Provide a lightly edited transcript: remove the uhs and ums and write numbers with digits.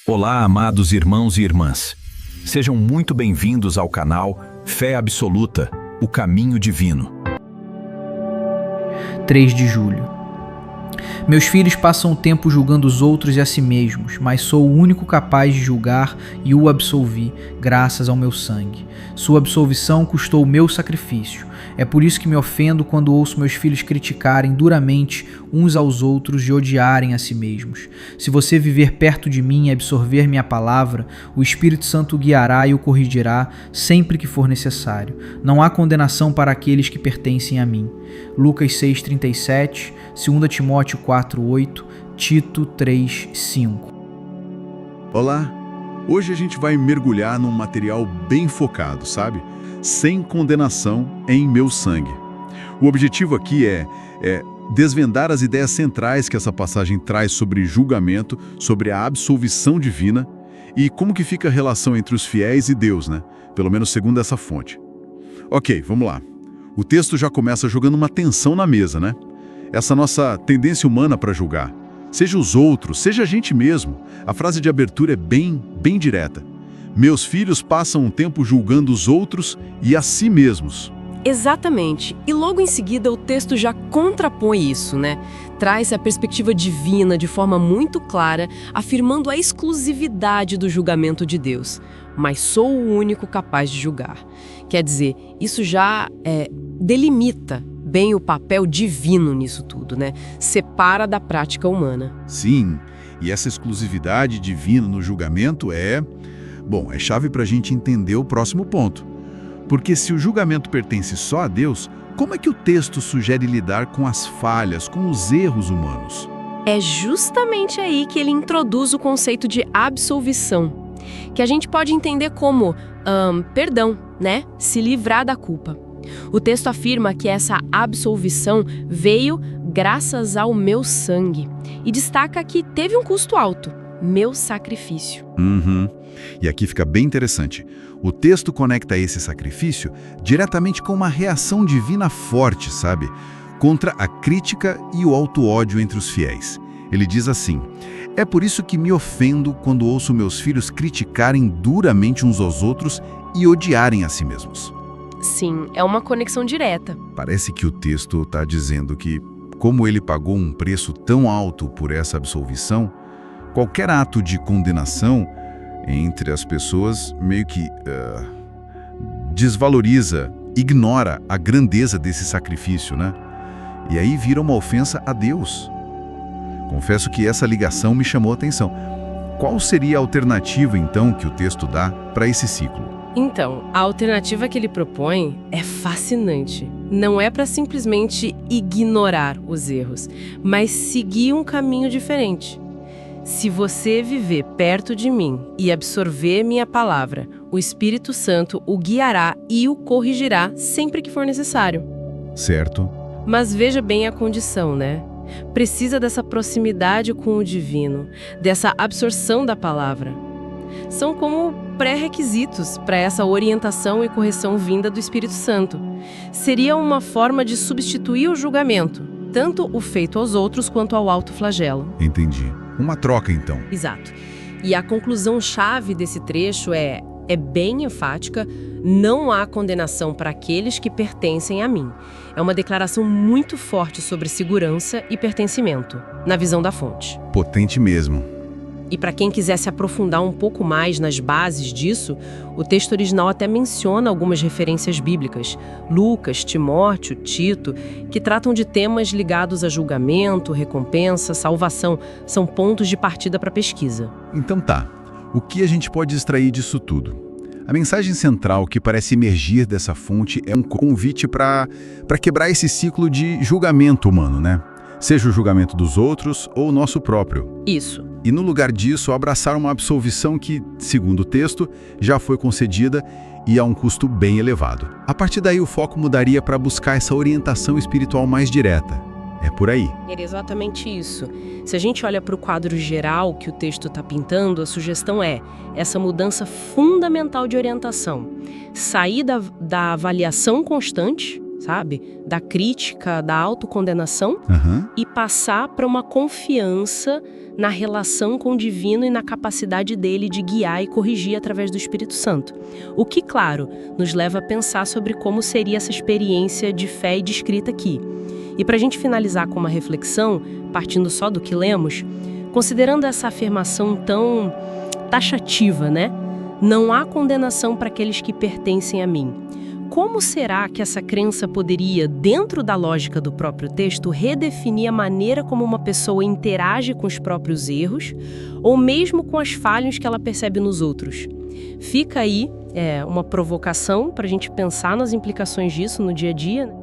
Olá, amados irmãos e irmãs. Sejam muito bem-vindos ao canal Fé Absoluta, o Caminho Divino. 3 de julho. Meus filhos passam o tempo julgando os outros e a si mesmos, mas sou o único capaz de julgar e o absolvi, graças ao meu sangue. Sua absolvição custou o meu sacrifício. É por isso que me ofendo quando ouço meus filhos criticarem duramente uns aos outros e odiarem a si mesmos. Se você viver perto de mim e absorver minha palavra, o Espírito Santo o guiará e o corrigirá sempre que for necessário. Não há condenação para aqueles que pertencem a mim. Lucas 6,37, 2 Timóteo 4,8, Tito 3,5. Olá! Hoje a gente vai mergulhar num material bem focado, sabe? Sem condenação em meu sangue. O objetivo aqui é desvendar as ideias centrais que essa passagem traz sobre julgamento, sobre a absolvição divina e como que fica a relação entre os fiéis e Deus, né? Pelo menos segundo essa fonte. Ok, vamos lá. O texto já começa jogando uma tensão na mesa, né? Essa nossa tendência humana para julgar. Seja os outros, seja a gente mesmo. A frase de abertura é bem direta. Meus filhos passam um tempo julgando os outros e a si mesmos. Exatamente. E logo em seguida o texto já contrapõe isso, né? Traz a perspectiva divina de forma muito clara, afirmando a exclusividade do julgamento de Deus. Mas sou o único capaz de julgar. Quer dizer, isso já delimita bem o papel divino nisso tudo, né? Separa da prática humana. Sim, e essa exclusividade divina no julgamento é chave para a gente entender o próximo ponto. Porque se o julgamento pertence só a Deus, como é que o texto sugere lidar com as falhas, com os erros humanos? É justamente aí que ele introduz o conceito de absolvição, que a gente pode entender como perdão, né? Se livrar da culpa. O texto afirma que essa absolvição veio graças ao meu sangue e destaca que teve um custo alto, meu sacrifício. E aqui fica bem interessante. O texto conecta esse sacrifício diretamente com uma reação divina forte, sabe? Contra a crítica e o auto-ódio entre os fiéis. Ele diz assim: é por isso que me ofendo quando ouço meus filhos criticarem duramente uns aos outros e odiarem a si mesmos. Sim, é uma conexão direta. Parece que o texto está dizendo que, como ele pagou um preço tão alto por essa absolvição, qualquer ato de condenação entre as pessoas meio que desvaloriza, ignora a grandeza desse sacrifício, né? E aí vira uma ofensa a Deus. Confesso que essa ligação me chamou a atenção. Qual seria a alternativa, então, que o texto dá para esse ciclo? Então, a alternativa que ele propõe é fascinante. Não é para simplesmente ignorar os erros, mas seguir um caminho diferente. Se você viver perto de mim e absorver minha palavra, o Espírito Santo o guiará e o corrigirá sempre que for necessário. Certo. Mas veja bem a condição, né? Precisa dessa proximidade com o divino, dessa absorção da palavra. São como pré-requisitos para essa orientação e correção vinda do Espírito Santo. Seria uma forma de substituir o julgamento, tanto o feito aos outros quanto ao autoflagelo. Entendi. Uma troca, então. Exato. E a conclusão-chave desse trecho é bem enfática: não há condenação para aqueles que pertencem a mim. É uma declaração muito forte sobre segurança e pertencimento, na visão da fonte. Potente mesmo. E para quem quiser se aprofundar um pouco mais nas bases disso, o texto original até menciona algumas referências bíblicas, Lucas, Timóteo, Tito, que tratam de temas ligados a julgamento, recompensa, salvação. São pontos de partida para a pesquisa. Então tá, o que a gente pode extrair disso tudo? A mensagem central que parece emergir dessa fonte é um convite para quebrar esse ciclo de julgamento humano, né? Seja o julgamento dos outros ou o nosso próprio. Isso. E no lugar disso, abraçar uma absolvição que, segundo o texto, já foi concedida e a um custo bem elevado. A partir daí, o foco mudaria para buscar essa orientação espiritual mais direta. É por aí. É exatamente isso. Se a gente olha para o quadro geral que o texto está pintando, a sugestão é essa mudança fundamental de orientação. Sair da avaliação constante, sabe? Da crítica, da autocondenação, e passar para uma confiança na relação com o divino e na capacidade dele de guiar e corrigir através do Espírito Santo. O que, claro, nos leva a pensar sobre como seria essa experiência de fé e descrita aqui. E para a gente finalizar com uma reflexão, partindo só do que lemos, considerando essa afirmação tão taxativa, né? Não há condenação para aqueles que pertencem a mim. Como será que essa crença poderia, dentro da lógica do próprio texto, redefinir a maneira como uma pessoa interage com os próprios erros, ou mesmo com as falhas que ela percebe nos outros? Fica aí uma provocação para a gente pensar nas implicações disso no dia a dia, né?